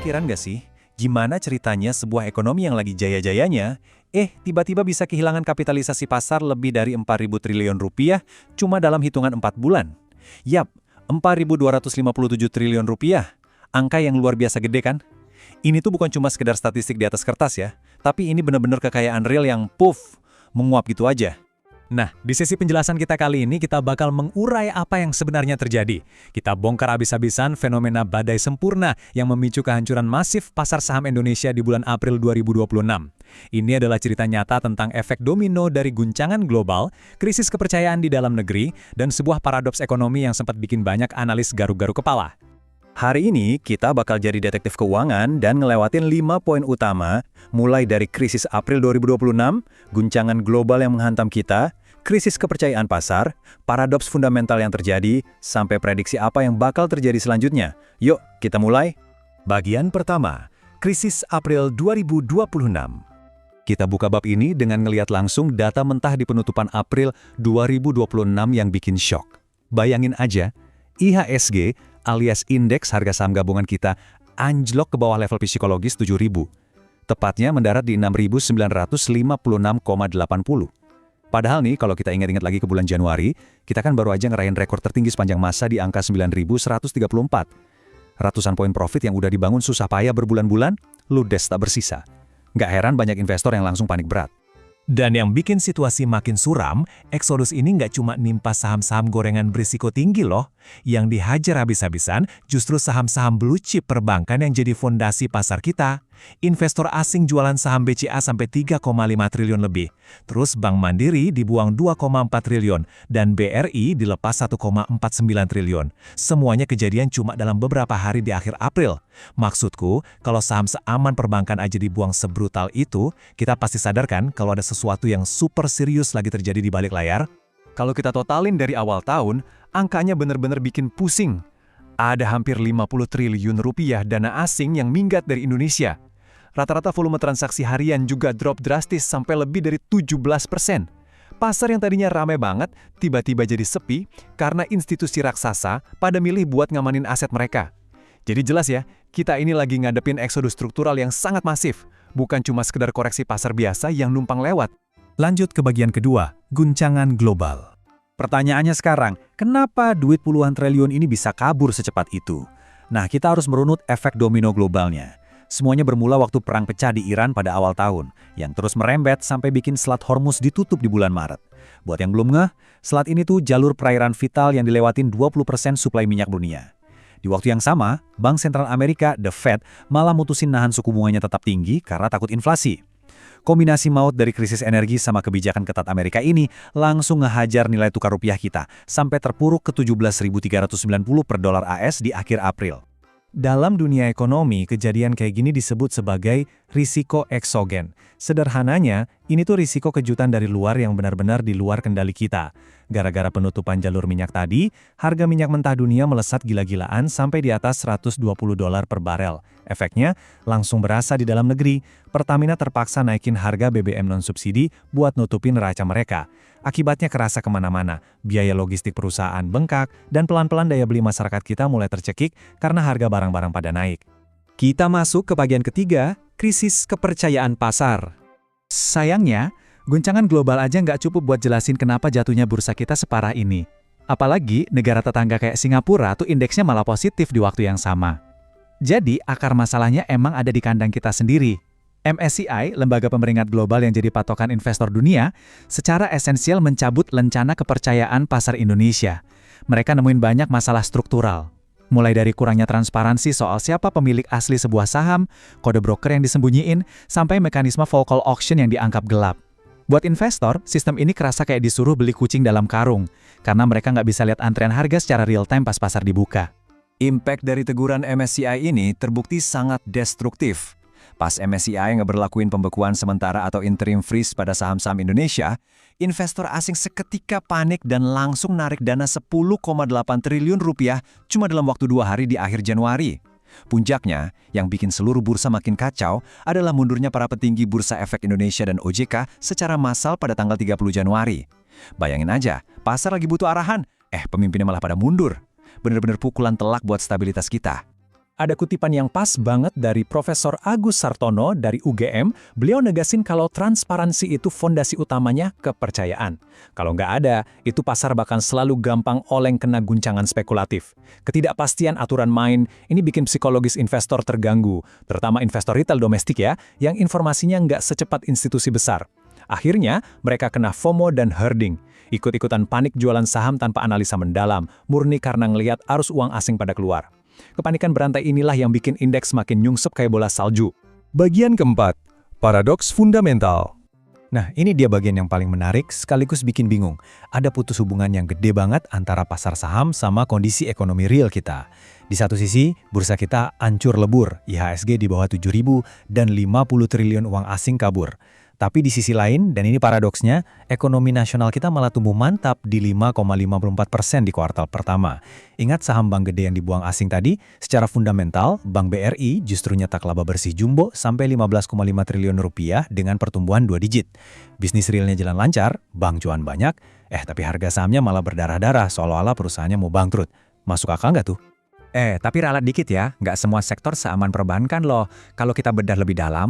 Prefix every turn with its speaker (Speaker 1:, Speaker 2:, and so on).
Speaker 1: kepikiran nggak sih, gimana ceritanya sebuah ekonomi yang lagi jaya-jayanya, tiba-tiba bisa kehilangan kapitalisasi pasar lebih dari 4.000 triliun rupiah cuma dalam hitungan 4 bulan? Yap, 4.257 triliun rupiah. Angka yang luar biasa gede kan? Ini tuh bukan cuma sekedar statistik di atas kertas ya, tapi ini benar-benar kekayaan real yang menguap gitu aja.
Speaker 2: Nah, di sesi penjelasan kita kali ini kita bakal mengurai apa yang sebenarnya terjadi. Kita bongkar habis-habisan fenomena badai sempurna yang memicu kehancuran masif pasar saham Indonesia di bulan April 2026. Ini adalah cerita nyata tentang efek domino dari guncangan global, krisis kepercayaan di dalam negeri, dan sebuah paradoks ekonomi yang sempat bikin banyak analis garuk-garuk kepala.
Speaker 1: Hari ini kita bakal jadi detektif keuangan dan ngelewatin 5 poin utama, mulai dari krisis April 2026, guncangan global yang menghantam kita, krisis kepercayaan pasar, paradoks fundamental yang terjadi, sampai prediksi apa yang bakal terjadi selanjutnya. Yuk, kita mulai. Bagian pertama, krisis April 2026. Kita buka bab ini dengan ngelihat langsung data mentah di penutupan April 2026 yang bikin shock. Bayangin aja, IHSG alias indeks harga saham gabungan kita anjlok ke bawah level psikologis 7.000. Tepatnya mendarat di 6.956,80. Padahal nih, kalau kita ingat-ingat lagi ke bulan Januari, kita kan baru aja ngerayain rekor tertinggi sepanjang masa di angka 9.134. Ratusan poin profit yang udah dibangun susah payah berbulan-bulan, ludes tak bersisa. Nggak heran banyak investor yang langsung panik berat.
Speaker 2: Dan yang bikin situasi makin suram, eksodus ini nggak cuma nimpa saham-saham gorengan berisiko tinggi loh. Yang dihajar habis-habisan justru saham-saham blue chip perbankan yang jadi fondasi pasar kita. Investor asing jualan saham BCA sampai 3,5 triliun lebih. Terus Bank Mandiri dibuang 2,4 triliun dan BRI dilepas 1,49 triliun. Semuanya kejadian cuma dalam beberapa hari di akhir April. Maksudku, kalau saham seaman perbankan aja dibuang sebrutal itu, kita pasti sadar kan kalau ada sesuatu yang super serius lagi terjadi di balik layar?
Speaker 1: Kalau kita totalin dari awal tahun, angkanya bener-bener bikin pusing. Ada hampir 50 triliun rupiah dana asing yang minggat dari Indonesia. Rata-rata volume transaksi harian juga drop drastis sampai lebih dari 17%. Pasar yang tadinya ramai banget, tiba-tiba jadi sepi karena institusi raksasa pada milih buat ngamanin aset mereka. Jadi jelas ya, kita ini lagi ngadepin eksodus struktural yang sangat masif, bukan cuma sekedar koreksi pasar biasa yang numpang lewat.
Speaker 2: Lanjut ke bagian kedua, guncangan global.
Speaker 1: Pertanyaannya sekarang, kenapa duit puluhan triliun ini bisa kabur secepat itu? Nah, kita harus merunut efek domino globalnya. Semuanya bermula waktu perang pecah di Iran pada awal tahun, yang terus merembet sampai bikin Selat Hormuz ditutup di bulan Maret. Buat yang belum ngeh, selat ini tuh jalur perairan vital yang dilewatin 20% suplai minyak dunia. Di waktu yang sama, Bank Sentral Amerika, The Fed, malah mutusin nahan suku bunganya tetap tinggi karena takut inflasi. Kombinasi maut dari krisis energi sama kebijakan ketat Amerika ini langsung ngehajar nilai tukar rupiah kita sampai terpuruk ke 17.390 per dolar AS di akhir April.
Speaker 2: Dalam dunia ekonomi, kejadian kayak gini disebut sebagai risiko eksogen. Sederhananya, ini tuh risiko kejutan dari luar yang benar-benar di luar kendali kita. Gara-gara penutupan jalur minyak tadi, harga minyak mentah dunia melesat gila-gilaan sampai di atas $120 per barel. Efeknya langsung berasa di dalam negeri. Pertamina terpaksa naikin harga BBM non-subsidi buat nutupin neraca mereka. Akibatnya kerasa kemana-mana, biaya logistik perusahaan bengkak, dan pelan-pelan daya beli masyarakat kita mulai tercekik karena harga barang-barang pada naik.
Speaker 1: Kita masuk ke bagian ketiga, krisis kepercayaan pasar.
Speaker 2: Sayangnya, guncangan global aja nggak cukup buat jelasin kenapa jatuhnya bursa kita separah ini. Apalagi negara tetangga kayak Singapura tuh indeksnya malah positif di waktu yang sama. Jadi, akar masalahnya emang ada di kandang kita sendiri. MSCI, lembaga pemeringkat global yang jadi patokan investor dunia, secara esensial mencabut lencana kepercayaan pasar Indonesia. Mereka nemuin banyak masalah struktural. Mulai dari kurangnya transparansi soal siapa pemilik asli sebuah saham, kode broker yang disembunyiin, sampai mekanisme fall call auction yang dianggap gelap. Buat investor, sistem ini kerasa kayak disuruh beli kucing dalam karung, karena mereka nggak bisa lihat antrean harga secara real time pas pasar dibuka.
Speaker 1: Impact dari teguran MSCI ini terbukti sangat destruktif. Pas MSCI ngeberlakuin pembekuan sementara atau interim freeze pada saham-saham Indonesia, investor asing seketika panik dan langsung narik dana 10,8 triliun rupiah cuma dalam waktu 2 hari di akhir Januari. Puncaknya, yang bikin seluruh bursa makin kacau adalah mundurnya para petinggi Bursa Efek Indonesia dan OJK secara massal pada tanggal 30 Januari. Bayangin aja, pasar lagi butuh arahan, pemimpinnya malah pada mundur. Bener-bener pukulan telak buat stabilitas kita. Ada kutipan yang pas banget dari Profesor Agus Sartono dari UGM. Beliau negasin kalau transparansi itu fondasi utamanya kepercayaan. Kalau nggak ada, itu pasar bakal selalu gampang oleng kena guncangan spekulatif. Ketidakpastian aturan main ini bikin psikologis investor terganggu, terutama investor retail domestik ya, yang informasinya nggak secepat institusi besar. Akhirnya, mereka kena FOMO dan herding. Ikut-ikutan panik jualan saham tanpa analisa mendalam, murni karena ngelihat arus uang asing pada keluar. Kepanikan berantai inilah yang bikin indeks makin nyungsep kayak bola salju.
Speaker 3: Bagian keempat, paradoks fundamental.
Speaker 1: Nah, ini dia bagian yang paling menarik sekaligus bikin bingung. Ada putus hubungan yang gede banget antara pasar saham sama kondisi ekonomi real kita. Di satu sisi, bursa kita hancur lebur, IHSG di bawah 7.000 dan 50 triliun uang asing kabur. Tapi di sisi lain, dan ini paradoksnya, ekonomi nasional kita malah tumbuh mantap di 5,54% di kuartal pertama. Ingat saham bank gede yang dibuang asing tadi? Secara fundamental, Bank BRI justru nyetak laba bersih jumbo sampai 15,5 triliun rupiah dengan pertumbuhan 2 digit. Bisnis realnya jalan lancar, bank cuan banyak, tapi harga sahamnya malah berdarah-darah seolah-olah perusahaannya mau bangkrut. Masuk akal nggak tuh?
Speaker 2: Tapi ralat dikit ya, nggak semua sektor seaman perbankan loh. Kalau kita bedah lebih dalam,